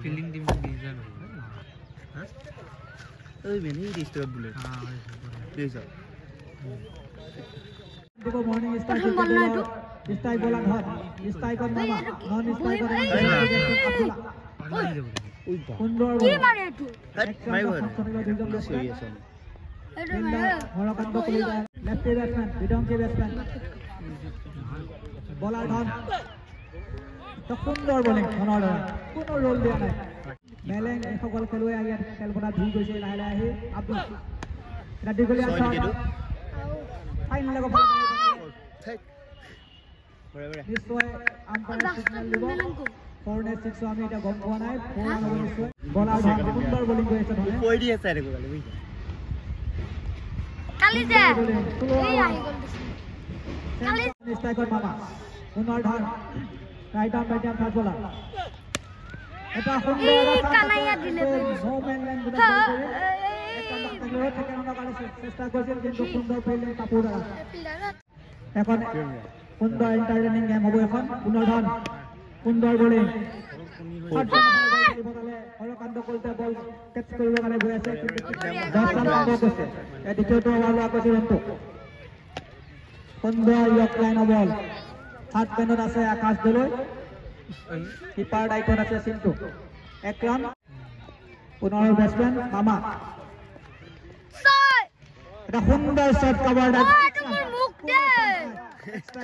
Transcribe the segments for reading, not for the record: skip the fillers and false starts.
Fielding team design হ্যাঁ ওই বেনি রিস্টার bullet হ্যাঁ ডিজাইন देखो मॉर्निंग स्ट्राइक स्ट्राइक बोला धर स्ट्राइक और मामा नॉन स्ट्राइक और সুন্দর কি মারে একটু মাই বল সই আছে এটা মারে হরকান্ত কলি লেফট ব্যাটসম্যান বিডংকে ব্যাটসম্যান বলার ধর তো সুন্দর বোলিং মনৰ কোনো ৰোল দিয়া নাই মেলেং সকল খেলুৱৈ আগে খেলপথাৰ ধুই গৈছে লাহে লাহে আহি আব্দুল এটা দীঘলীয়া শট ফাইন লগা বল নিশ্চয় আম্পায়াৰ সিগনেল দিব ফৰনে 6 আমি এটা গম পোৱা নাই ফৰ ৰান হ'ব নিশ্চয় বলাৰ সুন্দৰ বোলিং কৰিছে ধৰে কৈ দি আছে আৰু গলে বুইছা কালি যে এই আহি গল কালি স্ট্ৰাইকাৰ মামা পুনৰ ধৰ রাইট আর্ম ফাস্ট বলার এটা সুন্দর কানাইয়া দিলে নো ম্যান ল্যান্ড গুলো করে থেকে আমরা কাছে চেষ্টা করছেন কিন্তু সুন্দর ফিল্ডিং কাপুর এখন সুন্দর এন্টারটেইনিং গেম হ'ব এখন পুনৰ ধৰ সুন্দৰ বোলিং হৰকান্ত কলিতা বল কেচ কৰিব কাৰণে গৈ আছে কিন্তু 10 ৰান পাব গৈছে এই দ্বিতীয়টো ওভাৰ লোৱা কৈছে ৰন্তু সুন্দৰ ইয়ক লাইন বল হাত পেনত আছে আকাশ দলৈ কিপাৰ দায়িত্বত আছে সিন্তু এক ৰান পুনৰ বেটসম্যান মামা এটা সুন্দৰ শট কভাৰ দা মুখ দে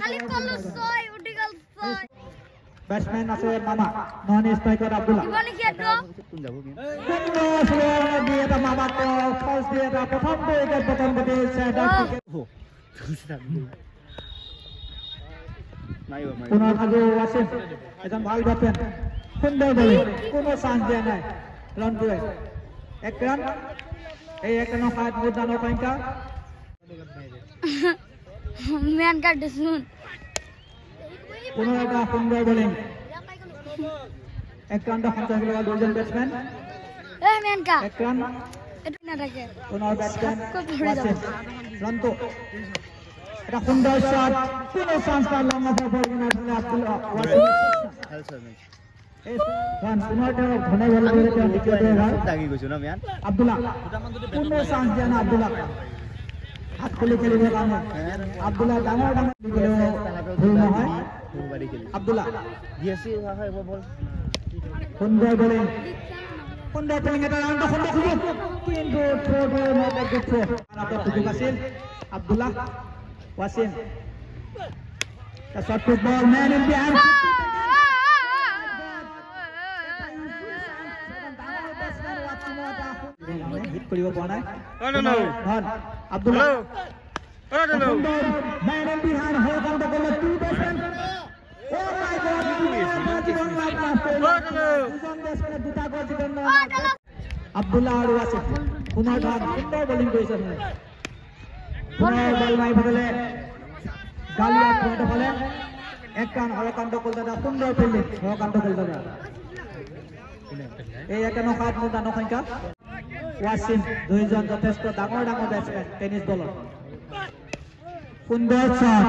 খালি কল ছয় উঠি গল ছয় ব্যাটসম্যান আছে মামা নন স্ট্রাইকার আব্দুল্লাহ জীবনে কি এটো কোন যাব কি সুন্দৰ স্লোৱাৰ দিয়ে এটা মামা ফাৰ্স্ট দিয়ে এটা প্ৰথম উইকেট পতন কৰি সেট আপ পুনৰ আজি আছে এজন ভাল ব্যাটসম্যান সুন্দৰ বলিং কোনো চান্স দিয়া নাই ৰনটোৱে এক ৰান এই এক ৰানৰ সাত মুদানৰ সংখ্যা মেন কাট শুন পুনৰ এটা সুন্দৰ বলিং এক ৰান সঞ্চয় কৰা দুজন ব্যাটসম্যান এ মেন কা এক ৰান এটো না থাকে পুনৰ ব্যাটসম্যান আছে ৰনটো এটা সুন্দৰ শট কোনো চান্স না লং অফ ফৰ ইউনাইটেড আব্দুল্লাহ হেল সাৰ্ভিস এই ৰান পুনৰ তেওঁ ঘনে বল কৰিলে তেওঁ দ্বিতীয়টো ওভাৰ লাগি গৈছো না মিয়ান আব্দুল্লাহ কোনো চান্স দিয়া না আব্দুল্লাহ হাত খুলি খেলিবৰ কাৰণে আব্দুল্লাহ ডাঙৰ ভুল নহয় আব্দুল্লাহ দিয়েছি হয় বল সুন্দৰ বলিং এটা ৰাউণ্ড সুন্দৰ সুযোগ কিন্তু থ্ৰ'টো নট এ গুড থ্ৰ' আপোনাৰ সুযোগ আছিল Abdullah Wasim the shot put ball man in behind hit কৰিব পৰা নাই no Abdullah no man in behind hold on the goal two batsmen oh my god দুটা গল জিতন আব্দুল্লাহ আৰু আছে পুনৰ সুন্দৰ বলিং কৰিছে পুনৰ বল মাৰি ফেলে গালিয়া পয়েন্ট ফলে এক ৰান হৰকান্ত কলকাতা সুন্দৰ ফিল্ডিং হৰকান্ত কলকাতা এই এক ৰানৰ সাত মুদানৰ সংখ্যা ৱাছিম দুইজন যথেষ্ট ডাঙৰ বেটসম্যান টেনিছ বলৰ সুন্দৰ শট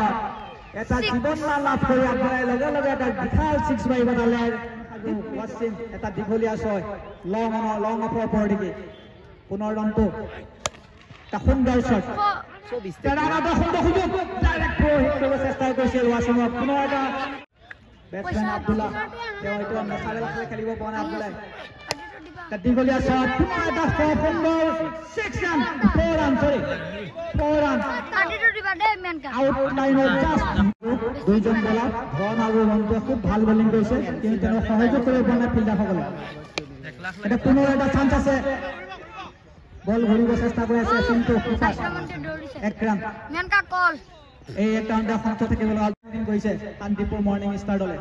এটা জীৱন লাভ কৰি আগবঢ়াই লগে লগে এটা বিশাল 6 মাৰিব তালে ৱাছিম এটা দীঘলীয়া ছয় লং অফৰ পৰদিকে পুনৰ ৰানটো এটা সুন্দৰ শট তেৰাটা সুন্দৰ সুযোগ ডাইৰেক্ট থ্ৰ' হিট কৰিব চেষ্টা কৰিছিল ৱাছিমক পুনৰ এটা বেটসম্যান আব্দুল্লাহ তেওঁ এইটো নেচাৰেল খেলিব পৰা নাই আব্দুল্লাহ দীঘলীয়া শট পুনৰ এটা সুন্দৰ 6 ৰান 4 ৰান আউট লাইনত জাষ্ট দুইজন বলাৰ ধন আৰু ৰন্তুৱে খুব ভাল বলিং কৰিছে কিন্তু তেওঁ সহযোগ কৰিব পৰা নাই ফিল্ডাৰসকলে এটা পুনৰ এটা চান্স আছে বল ঘূৰিব চেষ্টা কৰি আছে কিন্তু এক ৰান মেনকা কল এই এক ৰাউণ্ড সঞ্চ থাকিবলৈ আলপিং কৰিছে শান্তিপুৰ মৰ্ণিং ষ্টাৰ দলে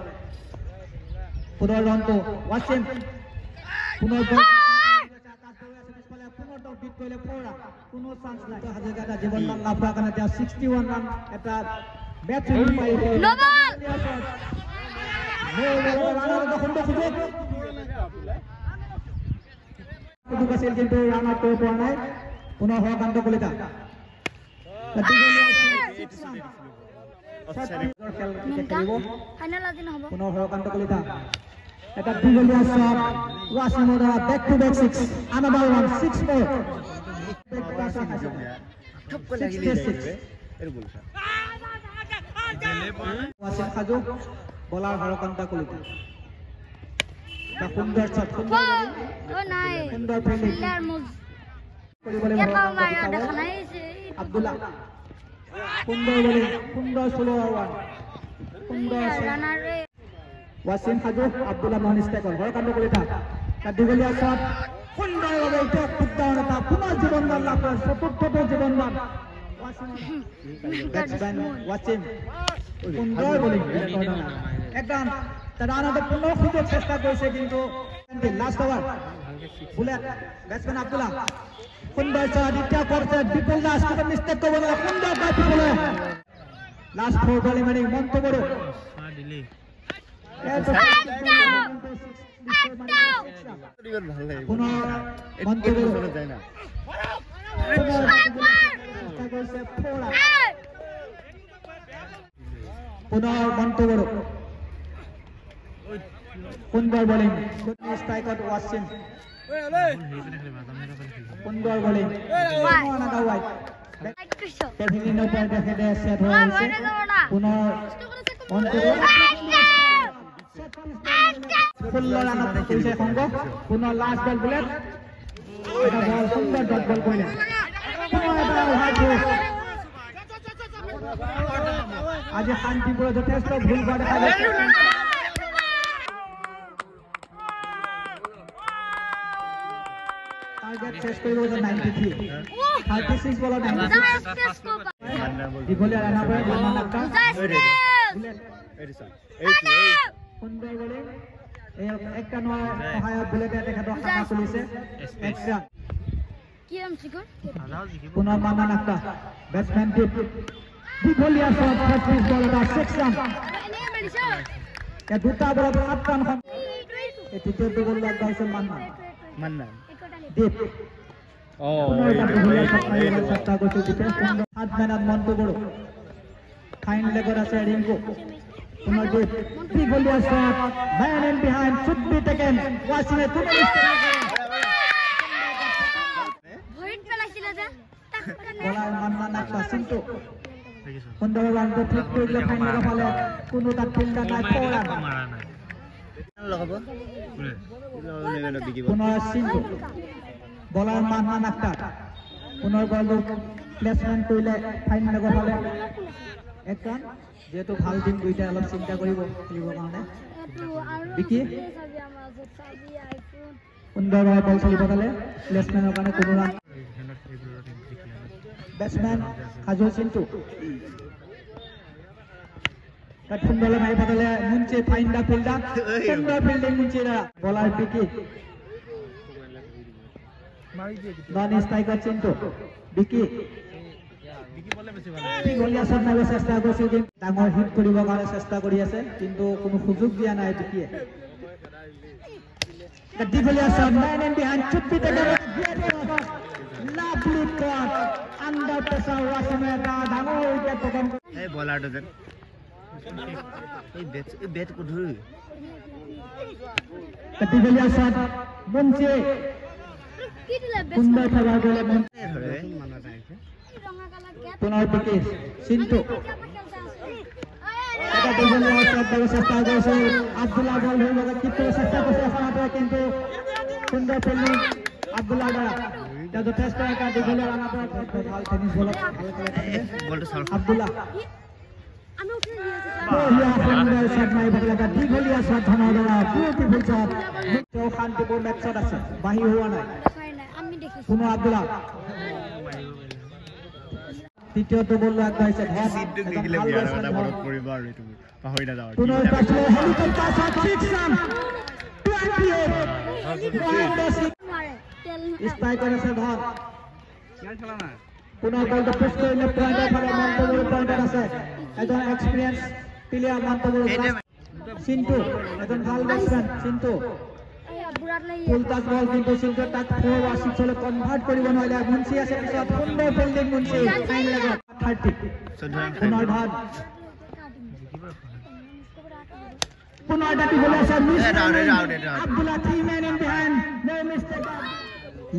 পুনৰ ৰানটো ৱাছিম পুনৰ বিট কৰিলে 4 ৰান কোনো চান্স নাই হাজাৰটা জীৱন ৰান লাভ কৰাৰ কাৰণে তেওঁ 61 ৰান এটা বেট উইন পাইছে সুযোগ আছিল কিন্তু ৰান আউট কৰিব পৰা নাই পুনৰ হৰকান্ত কলিতা পুনৰ হৰকান্ত কলিতা এটা দীঘলীয়া শট ওয়াসিমৰ দ্বাৰা back to back 6 another one 6-4 ঠপকৈ লাগিলে যাইবে এর বলছা ওয়াসিম খাজু বলার হরকান্তা কলিতা এটা সুন্দর শট সুন্দর ও নাই সুন্দর ফিল্ডিং প্লেয়ার মুজ কৰিবলৈ এটা মারা দেখা নাই আব্দুল্লাহ সুন্দর বলিং সুন্দর স্লো ওভার সুন্দর রানার রে ওয়াসিম খাজু আব্দুল্লাহ মোহন স্টেকল হরকান্তা কলিতা এটা দীঘলীয়া শট সুন্দৰভাৱে এটা ফুটডাউন এটা পুনৰ জীৱনদান লাভ কৰে চতুৰ্থটো জীৱনদান ব্যাটসম্যান ওয়াসিম সুন্দৰ বলিং একদম তাৰ আনন্দ পুনৰ সুযোগ চেষ্টা কৰিছে কিন্তু last over bullet batsman Abdullah সুন্দর শট দ্বিতীয় করছে বিপুল দাস কোনো মিস্টেক করবে না সুন্দর ব্যাট বলে লাস্ট 4 বলে মানে মন্ত বড় ভাল লাগে পুনৰ মন্ত বড় যায় না পুনৰ মন্ত বড় সুন্দর বলিং স্ট্রাইকার ওয়াসিম সুন্দর বলিং অনাদা ওয়াইড টেভিলিন ওপর দেখে দে সেট হয়ে আছে পুনৰ মন্ত ফুল ৰানত কৰিছে সংগ পুনৰ লাষ্ট বল বুলেট এটা বল সুন্দৰ ডট বল কৰিলে আজি শান্তিপুৰ যথেষ্ট ভুল কৰা দেখা গৈছে টাৰ্গেট শেষ কৰিব 93 36 বলত 96 দীঘলীয়া ৰান আউট মান্নান আক্তাৰ সুন্দৰ বলিং এই একটা নয় সহায়ক বুলেটে তেখেতৰ খাতা চলিছে এক্সট্ৰা পুনৰ মান্নান আক্তাৰ ব্যাটসম্যান দীঘলীয়া শট 36 বলত 6 রান দুটা বলত 7 রান এই তৃতীয়টো বল লগাইছে মান্নান দীপ পুনৰ দীঘলীয়া শট মাৰিবলৈ চেষ্টা কৰিছে দীপে 7 মেনত মন্ত বড় ফাইন লেগত আছে ৰিংকু পুনৰ দীপ দীঘলীয়া shot man in behind should be taken ওয়াসিমে কোনো ভৰিত পেলাইছিল যে বলাৰ মান্নান আক্তাৰ চিন্তু সুন্দৰ ৰানটো ঠিক কৰিলে ফাইন লগা ফালে কোনো তাত ফিল্ডাৰ নাই পৰা লগাব পুনৰ চিন্তু বলাৰ মান্নান আক্তাৰ পুনৰ বলটো প্লেচমেণ্ট কৰিলে ফাইন লগা ফালে এক ৰান যেহেতু ভাল দিন দুইটা অলপ চিন্তা কৰিব খেলিবৰ কাৰণে বিকি সুন্দৰভাৱে বল চলিব পালে প্লেচমেণ্টৰ কাৰণে কোনো ৰান ব্যাটসম্যান খাজু চিন্তু সুন্দৰলৈ মাৰি পালে মুঞ্চি ফাইন দা ফিল্ডাৰ সুন্দৰ ফিল্ডিং মুঞ্চি বলাৰ বিকি নন স্ট্ৰাইকাৰ চিন্তু বিকি দীঘলীয়া শট মাৰিব চেষ্টা কৰিছে কিন্তু ডাঙৰ হিট কৰিবৰ কাৰণে চেষ্টা কৰি আছে কিন্তু কোনো সুযোগ দিয়া নাই বিকিয়ে দীঘলীয়া শট ম্যান ইন বিহাইন্ড চুপি থেকে লাভলি শট আন্ডার প্রেসার ওয়াসিমে এটা ডাঙৰ উইকেট পতন এই বলাৰটো যেন এই বেট কো ধৰি দীঘলীয়া শট মুঞ্চি সুন্দৰ খেলাৰ গ'লে পুনৰ বিকি চিন্তু এটা দীঘলীয়া শট দিব চেষ্টা কৰিছে আব্দুল্লাহ বল ধৰিবলৈ কিন্তু চেষ্টা কৰিছে এখনতে কিন্তু সুন্দৰ ফিল্ডিং আব্দুল্লাহ দ্বাৰা এটা যথেষ্ট এটা দীঘলীয়া ৰান আউট ভাল টেনিছ বলত আব্দুল্লাহ সুন্দৰ শট মাৰিব লাগে দীঘলীয়া শট ধনৰ দ্বাৰা বিউটিফুল শট তেওঁ শান্তিপুৰ মেটছত আছে বাহিৰ হোৱা নাই পুনৰ আব্দুল্লাহ তৃতীয়টো বল আগবাঢ়িছে পুনৰ হেলিকপ্টাৰ শট 6 ৰান 28 স্ট্ৰাইকাৰ আছে ধন পুনৰ বলটো পুশ কৰিলে পইণ্টৰ ফালে মন্তব্য পইণ্টত আছে এজন এক্সপিৰিয়েন্স প্লেয়াৰ মন্তব্য চিন্তু এজন ভাল ব্যাটসম্যান চিন্তু ফুলটাচ বল কিন্তু চিন্তু তাক 4 বা 6 লৈ কনভাৰ্ট কৰিব নোৱাৰিলে মুঞ্চি আছে পিছত সুন্দৰ ফিল্ডিং মুঞ্চি ফাইন লাগে 30 পুনৰ ধন পুনৰ এটা দীঘলীয়া shot miss Out, কৰিলে। out. Abdullah 3 men in behind, no mistake.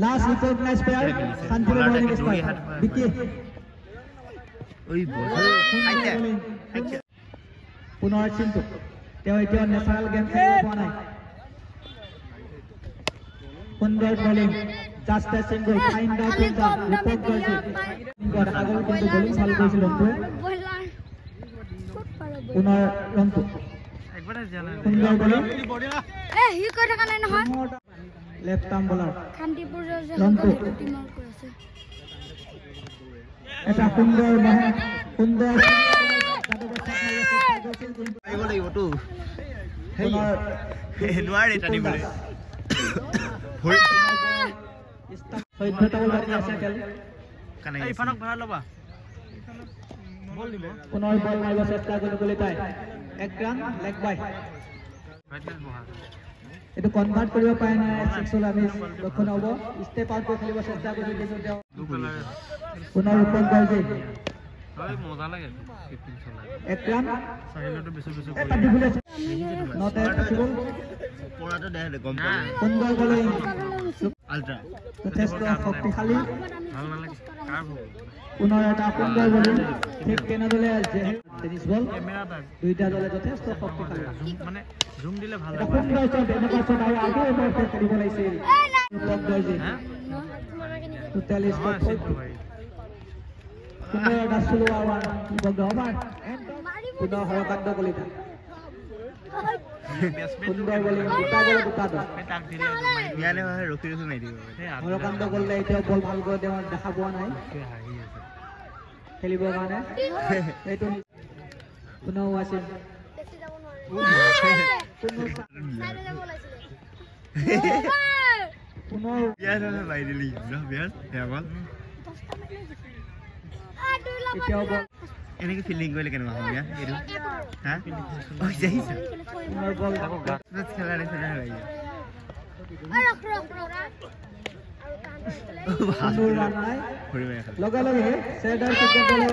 Last recognized player, Santiago bowling is by Vicky. ওই বল আইছে আইছে পুনৰ চিন্তু তেওঁ এতিয়া নেচাৰেল গেম খেলিব পৰা নাই সুন্দৰ bowling just a single find out in the report কৰিছে গড আগৰ কিন্তু বলিং ভাল কৰিছিল অন্তুৱে পুনৰ ৰন্তু একবাৰে জানা সুন্দৰ বলিং এ হি কৈ থকা নাই নহয় লেফট আৰ্ম বলাৰ কান্তিপুৰ যে ৰন্তু টিমৰ কৈ আছে এটা সুন্দৰ সুন্দৰ আহিব লাগিব তো হেই পুনৰ নোৱাৰে টানিবলৈ 14টা বল বাকি আছে খেল কানে এইফানক ভৰা লবা বল দিব পুনৰ বল মাৰিব চেষ্টা কৰিব কলিতাই এক ৰান লেগ বাই এইটো কনভাৰ্ট কৰিব পাৰে নাই 6 ওলা মিছ লক্ষণ হ'ব ষ্টেপ আউট কৰি খেলিব চেষ্টা কৰি দিছো তেওঁ পুনৰ ওপৰ গলজি হয় মজা লাগে 15 চলা এক ৰান চাহিলটো বেছি এটা দীঘলীয়া নট এ পসিবল পৰাটো দেখ গম পাই সুন্দৰ বলিং আলট্ৰা যথেষ্ট শক্তিশালী ভাল নালাগে কাৰ হ'ব পুনৰ এটা সুন্দৰ বলিং ঠিক কেনেদৰে টেনিছ বল কেমেৰা তাক দুইটা দলে যথেষ্ট শক্তিশালী মানে জুম দিলে ভাল এটা হ'ব সুন্দৰ শট এনেকুৱা শট আৰু আগেও এবাৰ খেলিব লাগিছিল ৰূপক গলজি টোটালি স্কোৰ পুনৰ এটা স্লো আৱাৰ বগৰবাৰ পুনৰ হৰকান্ত কলিতা সুন্দৰ বলিং দুটা বল দুটা দল তাক দিলে ইয়ালে ৰখি মাৰি দিব হৰকান্ত গলে এতিয়া বল ভালকৈ তেওঁ দেখা পোৱা নাই হাঁহি আছে খেলিবৰ কাৰণে এইটো পুনৰ ৱাচিম বেছি যাব নোৱাৰে পুনৰ ইয়াৰ মাৰি দিলি বিয়াৰ হেৱাল এতিয়াও বল এনেকে ফিল্ডিং কৰিলে কেনেকুৱা হ'ব ইয়াৰ এইটো হা ঐ যাইছা পুনৰ বল খেলা নিচিনা হৈ যায় সুন্দৰ ৰান নাই লগে লগে চেডাৰ ক্ৰিকেট দলে